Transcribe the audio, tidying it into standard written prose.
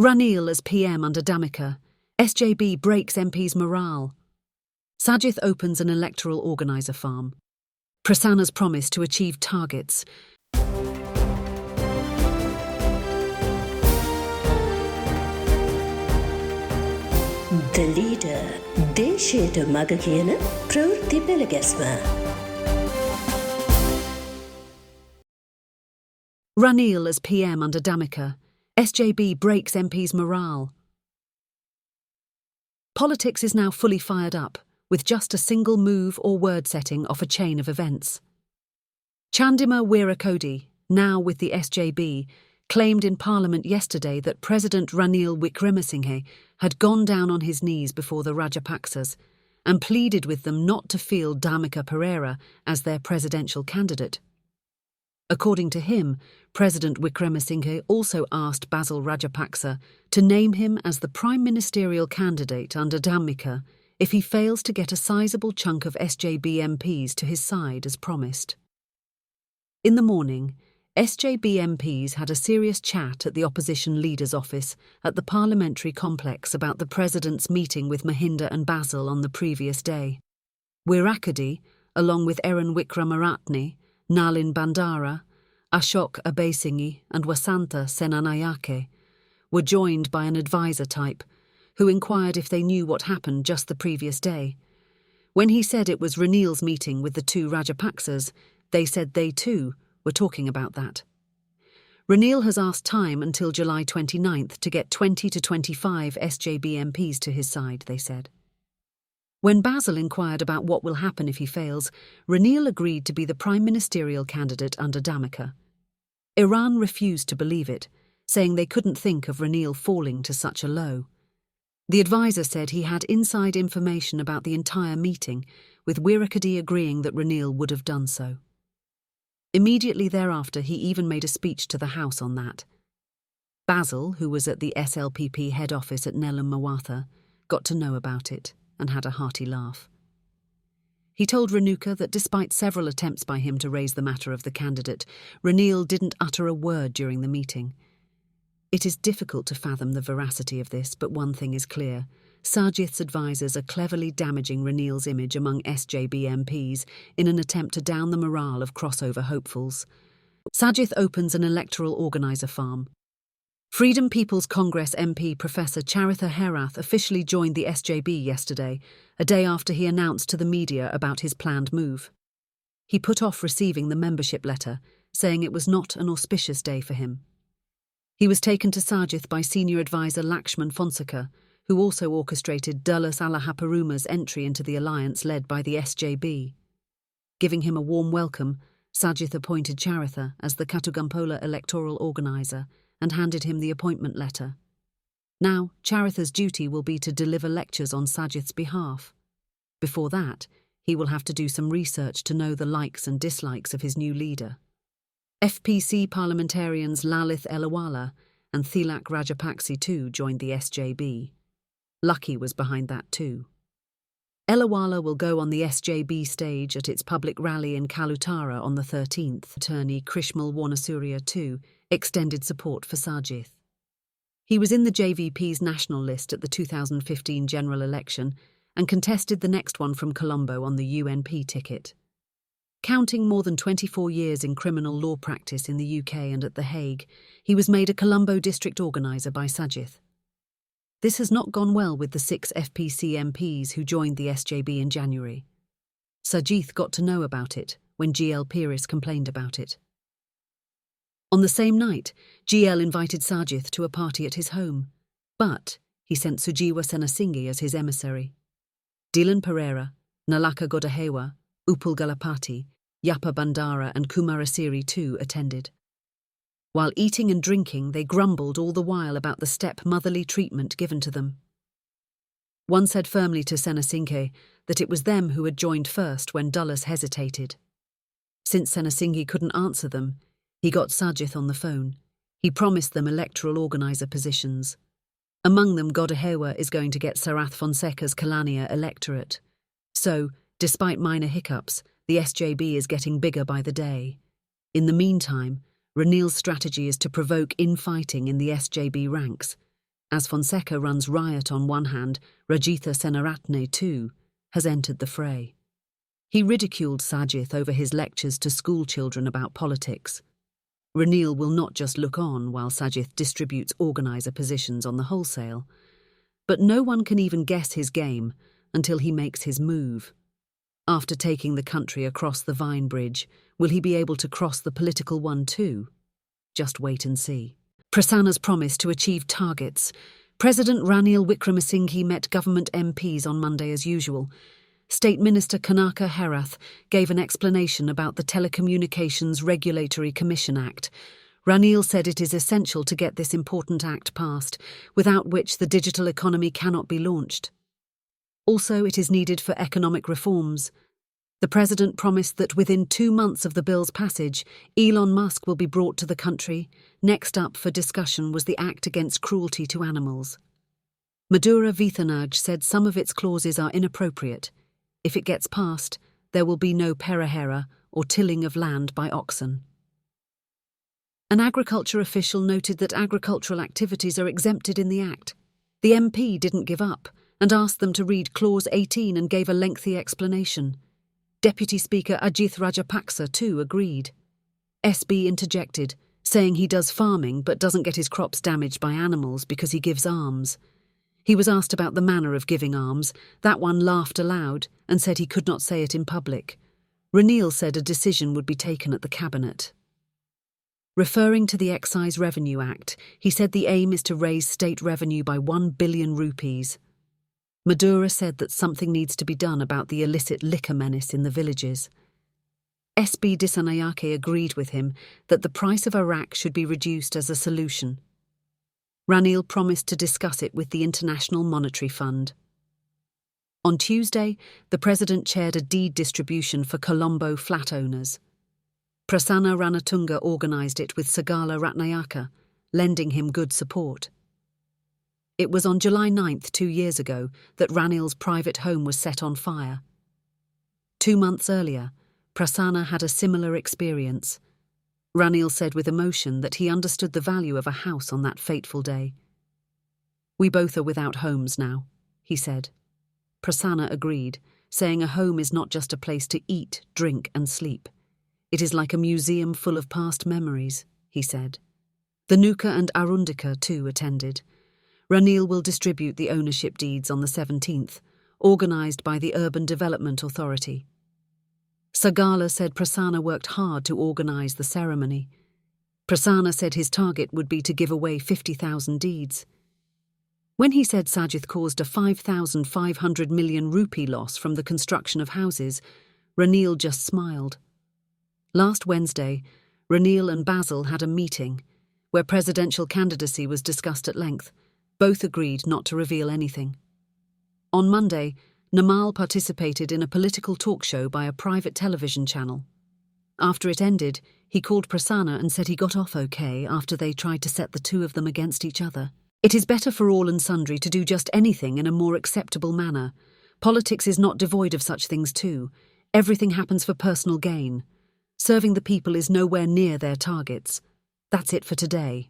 Ranil as PM under Dhammika. SJB breaks MP's morale. Sajith opens an electoral organiser farm. Prasanna's promise to achieve targets. The leader, දේශයට මග කියන ප්‍රවෘත්ති පෙළගැස්ම. Ranil as PM under Dhammika. SJB breaks MP's morale. Politics is now fully fired up, with just a single move or word setting off a chain of events. Chandima Weerakodi, now with the SJB, claimed in Parliament yesterday that President Ranil Wickremesinghe had gone down on his knees before the Rajapaksas and pleaded with them not to field Dhammika Pereira as their presidential candidate. According to him, President Wickremesinghe also asked Basil Rajapaksa to name him as the prime ministerial candidate under Dhammika if he fails to get a sizable chunk of SJB MPs to his side as promised. In the morning, SJB MPs had a serious chat at the opposition leader's office at the parliamentary complex about the president's meeting with Mahinda and Basil on the previous day. Weerakodi, along with Erin Wickramaratne, Nalin Bandara, Ashok Abeysinghe and Wasantha Senanayake, were joined by an advisor type who inquired if they knew what happened just the previous day. When he said it was Ranil's meeting with the two Rajapaksas, they said they too were talking about that. Ranil has asked time until July 29th to get 20 to 25 SJB MPs to his side, they said. When Basil inquired about what will happen if he fails, Ranil agreed to be the prime ministerial candidate under Dhammika. Iran refused to believe it, saying they couldn't think of Ranil falling to such a low. The advisor said he had inside information about the entire meeting, with Weerakodi agreeing that Ranil would have done so. Immediately thereafter, he even made a speech to the House on that. Basil, who was at the SLPP head office at Nelum Mawatha, got to know about it and had a hearty laugh. He told Renuka that despite several attempts by him to raise the matter of the candidate, Ranil didn't utter a word during the meeting. It is difficult to fathom the veracity of this, but one thing is clear. Sajith's advisers are cleverly damaging Ranil's image among SJB MPs in an attempt to down the morale of crossover hopefuls. Sajith opens an electoral organiser farm. Freedom People's Congress MP Professor Charitha Herath officially joined the SJB yesterday, a day after he announced to the media about his planned move. He put off receiving the membership letter, saying it was not an auspicious day for him. He was taken to Sajith by senior advisor Lakshman Fonseca, who also orchestrated Dulles Alahaparuma's entry into the alliance led by the SJB. Giving him a warm welcome, Sajith appointed Charitha as the Katugampola electoral organiser and handed him the appointment letter. Now, Charitha's duty will be to deliver lectures on Sajith's behalf. Before that, he will have to do some research to know the likes and dislikes of his new leader. FPC parliamentarians Lalith Elawala and Thilak Rajapaksa too joined the SJB. Lucky was behind that too. Elawala will go on the SJB stage at its public rally in Kalutara on the 13th. Attorney Krishmal Warnasuriya too extended support for Sajith. He was in the JVP's national list at the 2015 general election and contested the next one from Colombo on the UNP ticket. Counting more than 24 years in criminal law practice in the UK and at The Hague, he was made a Colombo district organiser by Sajith. This has not gone well with the 6 FPC MPs who joined the SJB in January. Sajith got to know about it when GL Peiris complained about it. On the same night, GL invited Sajith to a party at his home, but he sent Sujiwa Senasinghe as his emissary. Dylan Pereira, Nalaka Godahewa, Upul Galapati, Yapa Bandara and Kumarasiri too attended. While eating and drinking, they grumbled all the while about the step-motherly treatment given to them. One said firmly to Senasinghe that it was them who had joined first when Dulles hesitated. Since Senasinghe couldn't answer them, he got Sajith on the phone. He promised them electoral organiser positions. Among them, Godahewa is going to get Sarath Fonseca's Kalania electorate. So, despite minor hiccups, the SJB is getting bigger by the day. In the meantime, Ranil's strategy is to provoke infighting in the SJB ranks, As Fonseca runs riot on one hand, Rajitha Senaratne, too, has entered the fray. He ridiculed Sajith over his lectures to school children about politics. Ranil will not just look on while Sajith distributes organiser positions on the wholesale, but no one can even guess his game until he makes his move. After taking the country across the Vine Bridge, will he be able to cross the political one too? Just wait and see. Prasanna's promise to achieve targets. President Ranil Wickremesinghe met government MPs on Monday as usual. State Minister Kanaka Herath gave an explanation about the Telecommunications Regulatory Commission Act. Ranil said it is essential to get this important act passed, without which the digital economy cannot be launched. Also, it is needed for economic reforms. The president promised that within 2 months of the bill's passage, Elon Musk will be brought to the country. Next up for discussion was the Act Against Cruelty to Animals. Madura Vithanaj said some of its clauses are inappropriate. If it gets passed, there will be no perahera or tilling of land by oxen. An agriculture official noted that agricultural activities are exempted in the Act. The MP didn't give up and asked them to read Clause 18 and gave a lengthy explanation. Deputy Speaker Ajith Rajapaksa too agreed. SB interjected, saying he does farming but doesn't get his crops damaged by animals because he gives alms. He was asked about the manner of giving alms. That one laughed aloud and said he could not say it in public. Ranil said a decision would be taken at the cabinet. Referring to the Excise Revenue Act, he said the aim is to raise state revenue by 1 billion rupees. Madura said that something needs to be done about the illicit liquor menace in the villages. SB Disanayake agreed with him that the price of Iraq should be reduced as a solution. Ranil promised to discuss it with the International Monetary Fund. On Tuesday, the president chaired a deed distribution for Colombo flat owners. Prasanna Ranatunga organised it with Sagala Ratnayaka, lending him good support. It was on July 9th, 2 years ago, that Ranil's private home was set on fire. 2 months earlier, Prasanna had a similar experience. Ranil said with emotion that he understood the value of a house on that fateful day. "We both are without homes now," he said. Prasanna agreed, saying a home is not just a place to eat, drink and sleep. It is like a museum full of past memories, he said. The Nuka and Arundika too attended. Ranil will distribute the ownership deeds on the 17th, organised by the Urban Development Authority. Sagala said Prasanna worked hard to organise the ceremony. Prasanna said his target would be to give away 50,000 deeds. When he said Sajith caused a 5,500 million rupee loss from the construction of houses, Ranil just smiled. Last Wednesday, Ranil and Basil had a meeting where presidential candidacy was discussed at length. Both agreed not to reveal anything. On Monday, Namal participated in a political talk show by a private television channel. After it ended, he called Prasanna and said he got off okay after they tried to set the two of them against each other. It is better for all and sundry to do just anything in a more acceptable manner. Politics is not devoid of such things too. Everything happens for personal gain. Serving the people is nowhere near their targets. That's it for today.